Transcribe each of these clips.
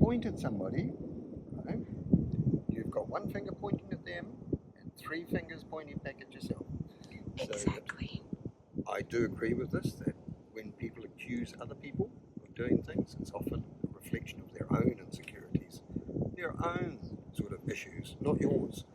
point at somebody, right, you've got one finger pointing at them and three fingers pointing back at yourself. Exactly. So I do agree with this, that when people accuse other people of doing things, it's often a reflection of their own insecurities, their own sort of issues, not yours.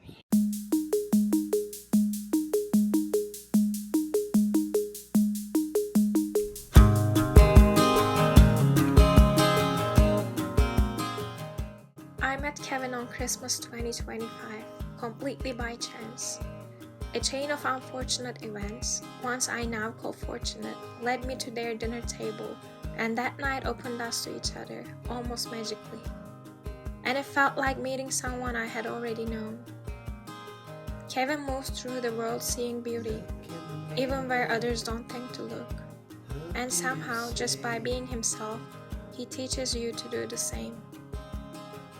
I met Kevin on Christmas 2025, completely by chance. A chain of unfortunate events, ones I now call fortunate, led me to their dinner table, and that night opened us to each other, almost magically. And it felt like meeting someone I had already known. Kevin moves through the world seeing beauty, even where others don't think to look. And somehow, just by being himself, he teaches you to do the same.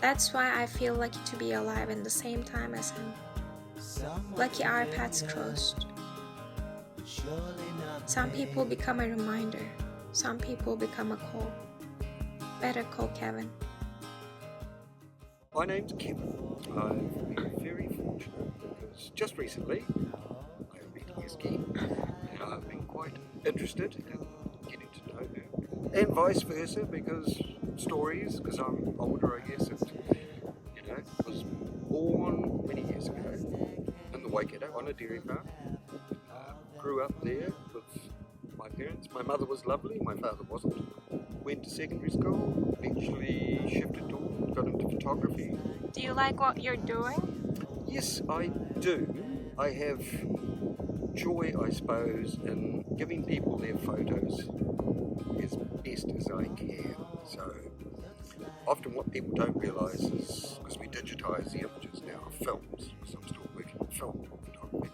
That's why I feel lucky to be alive in the same time as him. Lucky our paths crossed. Some people become a reminder. Some people become a call. Better call Kevin. My name's Kevin. I've been very fortunate because just recently I met Ezgi and I've been quite interested in getting to know her. And vice versa, because stories, because I'm older I guess, and was born many years ago in the Waikato on a dairy farm. Grew up there with my parents. My mother was lovely, my father wasn't. Went to secondary school, eventually shifted to, got into photography. Do you like what you're doing? Yes, I do. I have joy, I suppose, in giving people their photos as best as I can. So often what people don't realise is, because we digitise the images now of films, because I'm still working on film photography,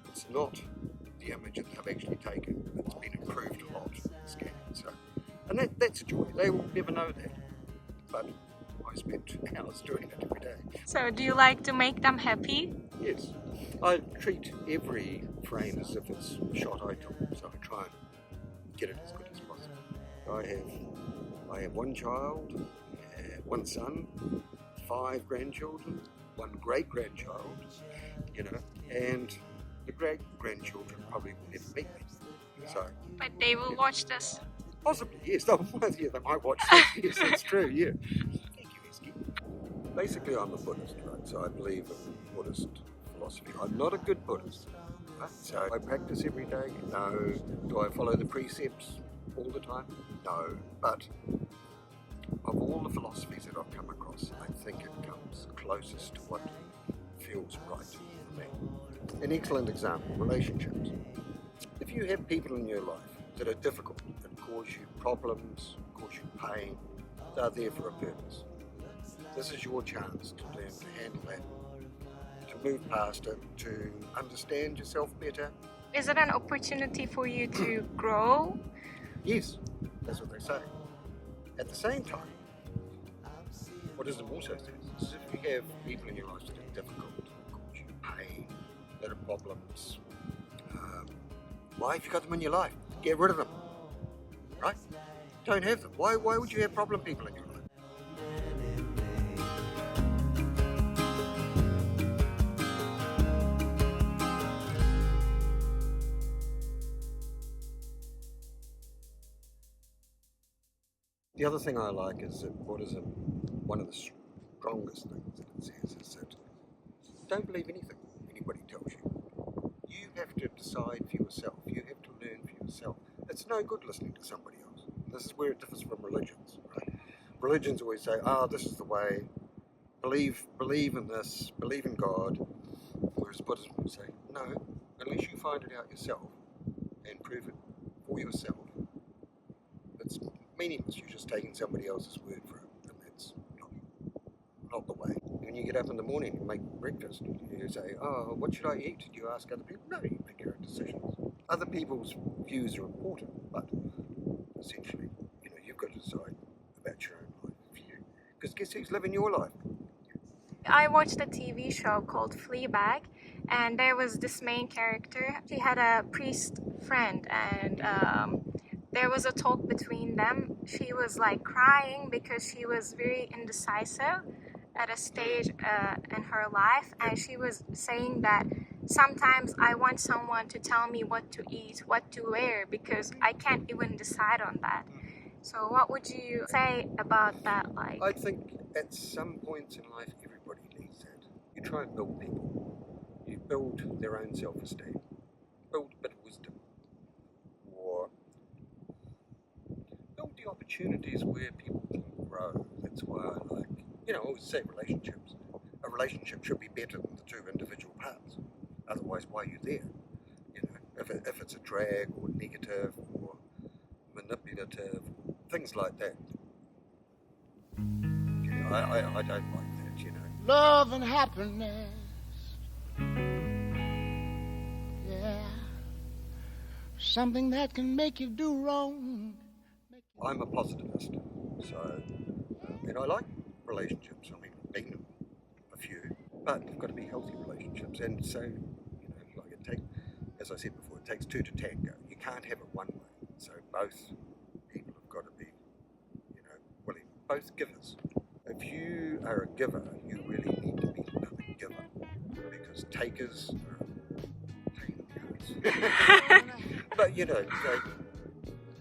it's not the image that they've actually taken. It's been improved a lot in the scanning. So, and that's a joy. They will never know that. But I spent hours doing it every day. So do you like to make them happy? Yes. I treat every frame as if it's a shot I took, so I try and get it as good as possible. I have one child, one son, 5 grandchildren, 1 great-grandchild, and the great-grandchildren probably will never meet me. So, but they will watch this. Possibly, yes. They might watch this. Yes, that's true, yeah. Thank you, Ezgi. Basically, I'm a Buddhist, right? So I believe in Buddhist philosophy. I'm not a good Buddhist, right? So I practice every day. No. Do I follow the precepts all the time? No. But of all the philosophies that I've come across, I think it comes closest to what feels right for me. An excellent example, relationships. If you have people in your life that are difficult, that cause you problems, cause you pain, they're there for a purpose. This is your chance to learn to handle that, to move past it, to understand yourself better. Is it an opportunity for you to grow? Yes, that's what they say. At the same time, what Islam also says is if you have people in your life that are difficult, that cause you pain, that are problems, why have you got them in your life? Get rid of them, right? Don't have them. Why would you have problem people in your life? The other thing I like is that Buddhism, one of the strongest things that it says is that don't believe anything anybody tells you. You have to decide for yourself. You have to learn for yourself. It's no good listening to somebody else. This is where it differs from religions, right? Religions always say, this is the way. Believe in this. Believe in God. Whereas Buddhism will say, no, unless you find it out yourself and prove it for yourself, it's meaningless. You're just taking somebody else's word for it, and that's not the way. When you get up in the morning and make breakfast, you say, what should I eat? Do you ask other people? No, you make your own decisions. Other people's views are important, but essentially, you've got to decide about your own life for you. Because guess who's living your life? I watched a TV show called Fleabag, and there was this main character. She had a priest friend, and there was a talk between them she was like crying because she was very indecisive at a stage in her life, and she was saying that sometimes I want someone to tell me what to eat, what to wear, because I can't even decide on that. So what would you say about that? Like, I think at some points in life everybody needs that. You try and build people. You build their own self-esteem. Build a bit of wisdom. Or build the opportunities where people can grow. That's why I like, I always say relationships. A relationship should be better than the two individual parts. Otherwise, why are you there? If it's a drag or negative or manipulative, things like that. I don't like that, Love and happiness. Yeah. Something that can make you do wrong. I'm a positivist, so, and I like relationships. I mean, I've been in a few, but they've got to be healthy relationships. And so, like as I said before, it takes two to tango. You can't have it one way. So both people have got to be, willing, both givers. If you are a giver, you really need to be another giver, because takers are a pain in the ass. But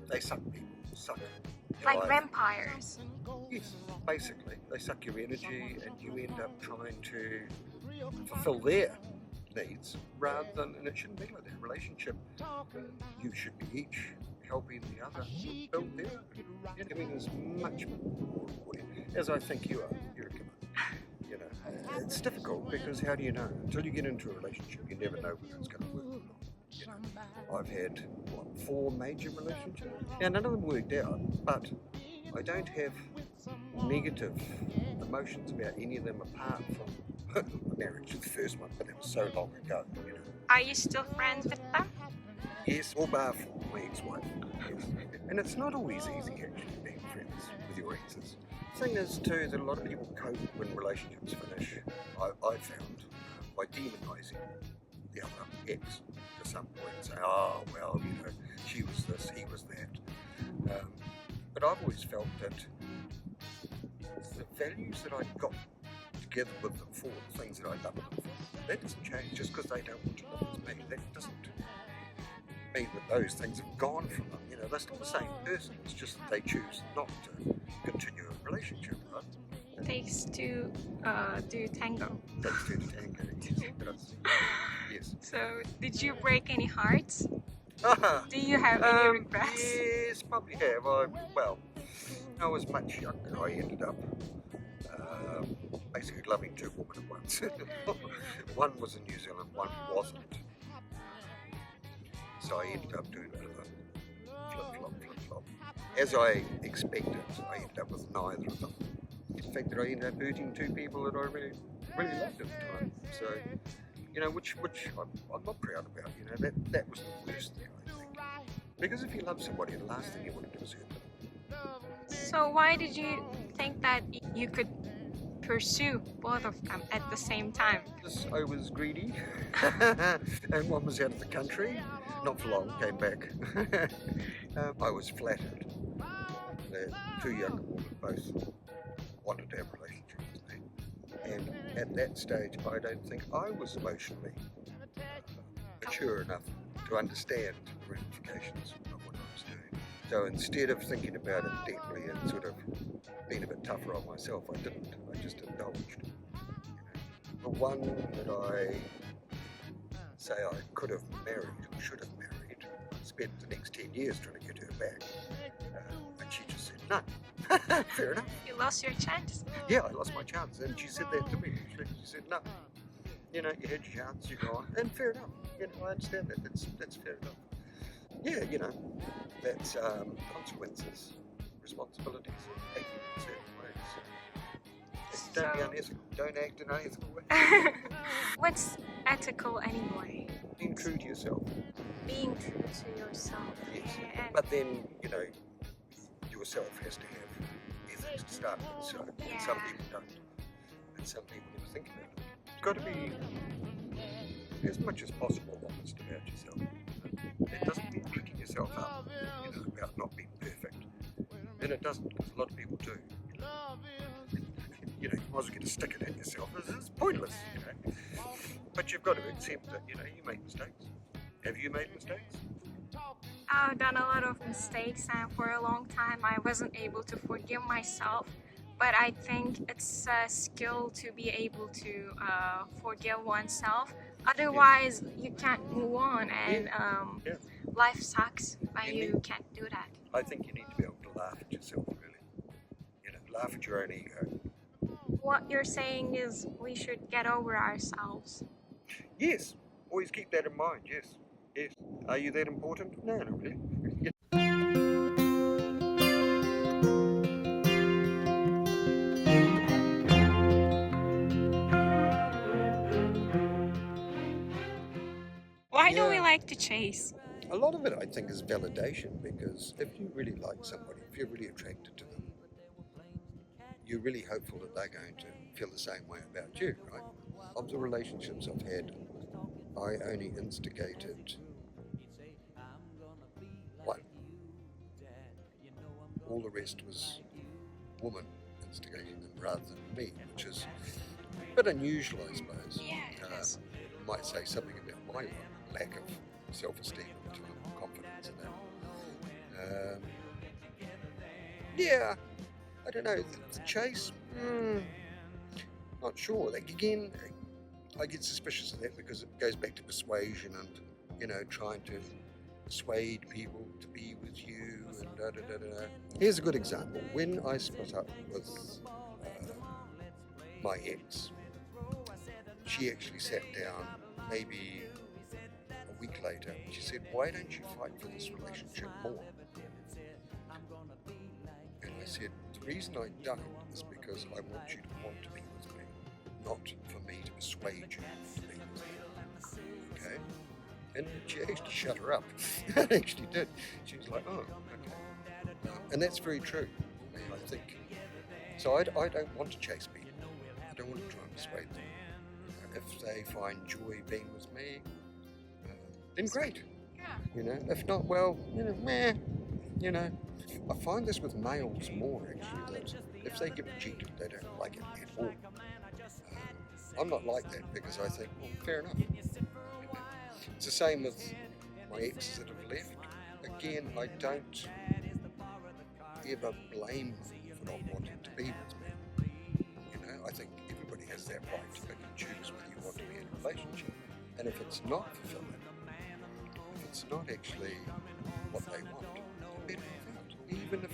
they suck people, suck your like life. vampires. Yes, basically, they suck your energy, and you end up trying to fulfill their needs rather than, and it shouldn't be like that. Relationship, you should be each helping the other build their own. Giving is much more important, as I think you are. You're a giver. It's difficult because how do you know? Until you get into a relationship, you never know whether it's going to work or not. I've had 4 major relationships. Now none of them worked out, but I don't have negative emotions about any of them apart from marriage, the first one, but that was so long ago. Are you still friends with them? Yes, or bar for my ex-wife. Yes. And it's not always easy actually being friends with your exes. The thing is too that a lot of people cope when relationships finish. I found by demonising the other ex to some point, and say, oh well, she was this, he was that. But I've always felt that the values that I got together with them for, the things that I love them for, that doesn't change just because they don't want to live with me. That doesn't mean that those things have gone from them. They're still the same person. It's just that they choose not to continue a relationship, right? It takes two to tango. Takes two to tango. Yes. So, did you break any hearts? Uh-huh. Do you have any regrets? Yes, probably have. I was much younger. I ended up basically loving 2 women at once. One was in New Zealand, one wasn't. So I ended up doing a bit of a flip-flop. As I expected, I ended up with neither of them. In fact, I ended up hurting 2 people that I really loved at the time. So, which I'm not proud about. That was the worst thing, I think. Because if you love somebody, the last thing you want to do is hurt them. So why did you think that you could pursue both of them at the same time? Because I was greedy, and one was out of the country, not for long, came back. I was flattered that 2 younger women both wanted to have a relationship with me. And at that stage, I don't think I was emotionally mature enough to understand the ramifications of what I was doing. So instead of thinking about it deeply and sort of being a bit tougher on myself, I didn't. I just indulged. The one that I say I could have married or should have married, I spent the next 10 years trying to get her back. And she just said, no. Fair enough. You lost your chance? Yeah, I lost my chance. And she said that to me. She said, no. You had your chance, you go on. And fair enough. I understand that. That's fair enough. Yeah, that's consequences, responsibilities, acting in certain ways. Don't be unethical. Don't act in an unethical way. What's ethical anyway? Being true to yourself. Being true to yourself. Yes. And But then, yourself has to have ethics to start with. So some people don't. And some people never think about it. It's got to be as much as possible honest about yourself. It doesn't mean picking yourself up, about not being perfect. And it doesn't, because a lot of people do. Love is You know, you might as well get a stick at it yourself. It's pointless, you know. But you've got to accept that, you know, you make mistakes. Have you made mistakes? I've done a lot of mistakes, and for a long time I wasn't able to forgive myself. But I think it's a skill to be able to forgive oneself. Otherwise, you can't move on, and Yeah. life sucks when You you can't do that. I think you need to be able to laugh at yourself, really. You know, laugh at your own ego. What you're saying is we should get over ourselves. Yes, always keep that in mind, yes. Yes. Are you that important? No, not really. Why do we Yeah. like to chase? A lot of it, I think, is validation, because if you really like somebody, if you're really attracted to them, you're really hopeful that they're going to feel the same way about you, right? Of the relationships I've had, I only instigated one. All the rest was woman instigating them rather than me, which is a bit unusual, I suppose. Yeah, it is. You might say something about my lack of self-esteem and confidence in that. Yeah, I don't know. The chase, not sure. Like, again, I get suspicious of that because it goes back to persuasion and, you know, trying to persuade people to be with you and da da da da. Here's a good example. When I split up with my ex, she actually sat down maybe a week later and she said, "Why don't you fight for this relationship more?" And I said, "The reason I don't is because I want you to want to be with me, not for me to persuade you to be with me." Okay? And she actually shut her up. It actually did. She was like, "Oh, okay." And that's very true. I think. So I don't want to chase people. I don't want to try and persuade them. If they find joy being with me, then great. Yeah. You know, if not, well, you know, meh. You know, I find this with males more actually, that if they get rejected, they don't like it at all. I'm not like that because I think, well, fair enough. You know? It's the same with my exes that have left. Again, I don't ever blame them for not wanting to be with me. You know, I think everybody has that right to pick and choose whether you want to be in a relationship. And if it's not fulfilling, if it's not actually what they want, then better move out. Even if,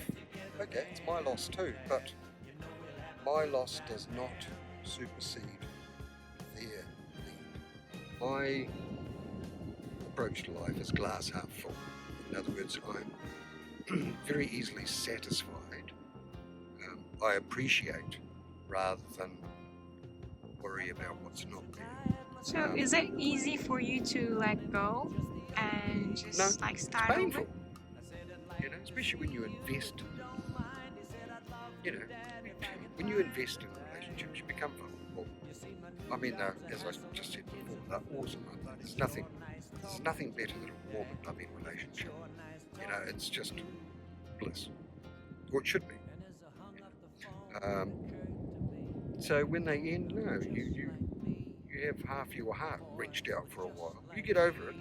okay, it's my loss too, but my loss does not supersede their need. My approach to life is glass half full. In other words, I'm very easily satisfied. I appreciate rather than worry about what's not there. So is it easy for you to let go and just No, like it's start painful. over? You know, especially when you invest. You know, when you invest in relationships, you become vulnerable. I mean, as I just said before, they're awesome. There's nothing better than a warm and loving relationship. You know, it's just bliss, or it should be. So when they end, no, you have half your heart wrenched out for a while. You get over it,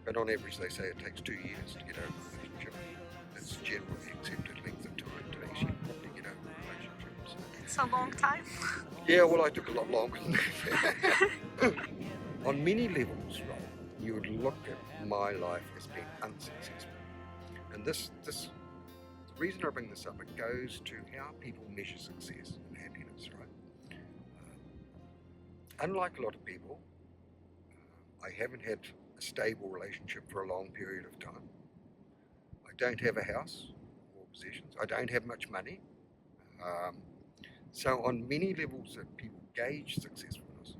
but on average they say it takes 2 years to get over a relationship. That's generally accepted length of time to actually properly get over a relationship. So. It's a long time. Yeah, well, I took a lot longer than that. On many levels, right, you would look at my life as being unsuccessful. And the reason I bring this up, it goes to how people measure success and happiness, right? Unlike a lot of people, I haven't had a stable relationship for a long period of time. I don't have a house or possessions. I don't have much money. So on many levels that people gauge successfulness,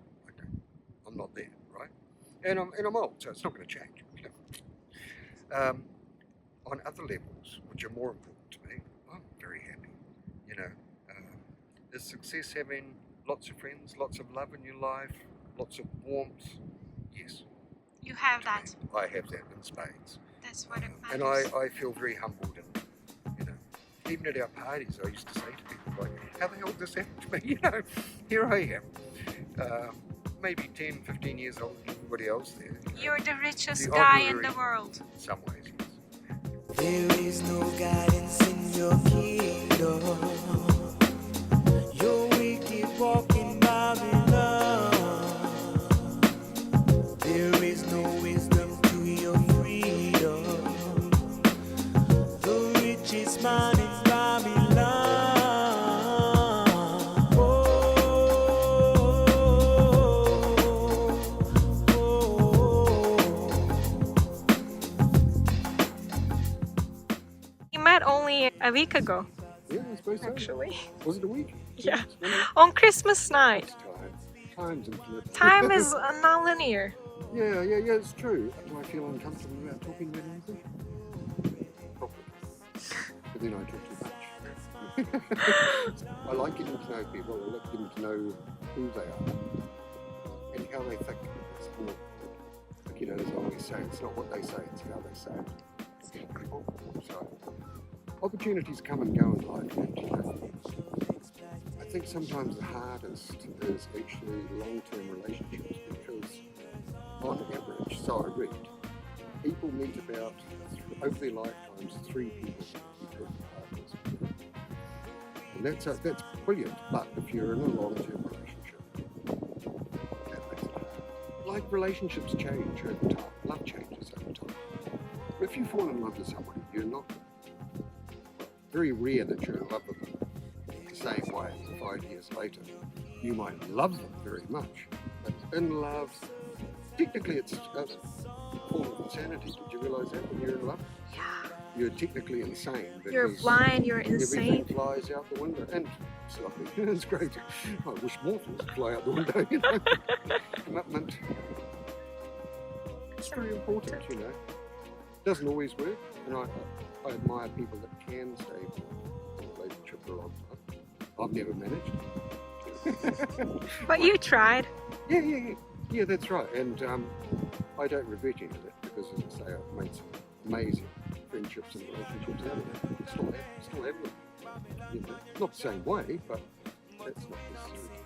I'm not there, right? And I'm old, so it's not going to change. You know? On other levels, which are more important to me, I'm very happy. You know, is success having lots of friends, lots of love in your life, lots of warmth? Yes. You have that. I have that in spades. That's what it And matters. I feel very humbled and, you know, even at our parties, I used to say to people, like, how the hell did this happen to me? You know, here I am, maybe 10, 15 years older than everybody else there. You're the richest The guy in honorary- the world. In some ways, yes. There is no guidance in your kingdom. You're wicked walking Babylon. There is no wisdom to your freedom. The richest man in Babylon. We met only a week ago, Yeah, I suppose so. actually. Was it a week? Yeah. Yes, when On Christmas night. it's time's infinite. Time is non-linear. Yeah, it's true. Do I feel uncomfortable about talking about anything? Probably. But then I talk too much. I like getting to know people. I like getting to know who they are and how they think. It's more, like, you know, as I always say, it's not what they say, it's how they say it. So, opportunities come and go in life, and, you know, I think sometimes the hardest is actually long-term relationships because on average, so I read, people meet about, over their lifetimes, 3 people become partners. And that's brilliant, but if you're in a long-term relationship, that makes it hard. Like relationships change over time, love changes over time. If you fall in love with somebody, you're not, very rare that you're in love with them the same way 5 years later. You might love them very much, but in love, technically it's a form of insanity. Did you realise that when you're in love? Yeah. You're technically insane. You're because blind, you're insane. Everything flies out the window. And it's lovely. It's great. I wish more things would fly out the window, you know. Commitment. It's very important, you know. Doesn't always work, and I admire people that can stay in a relationship for a long time. I've never managed. But you tried. Yeah, that's right. And I don't regret any of it because, as I say, I've made some amazing friendships and relationships out of it. Still have them. You know, not the same way, but that's not necessarily.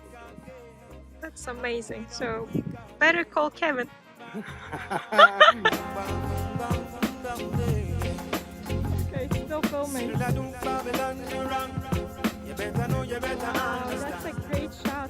That's amazing. So, better call Kevin. Okay, still filming. Wow, that's a great shot.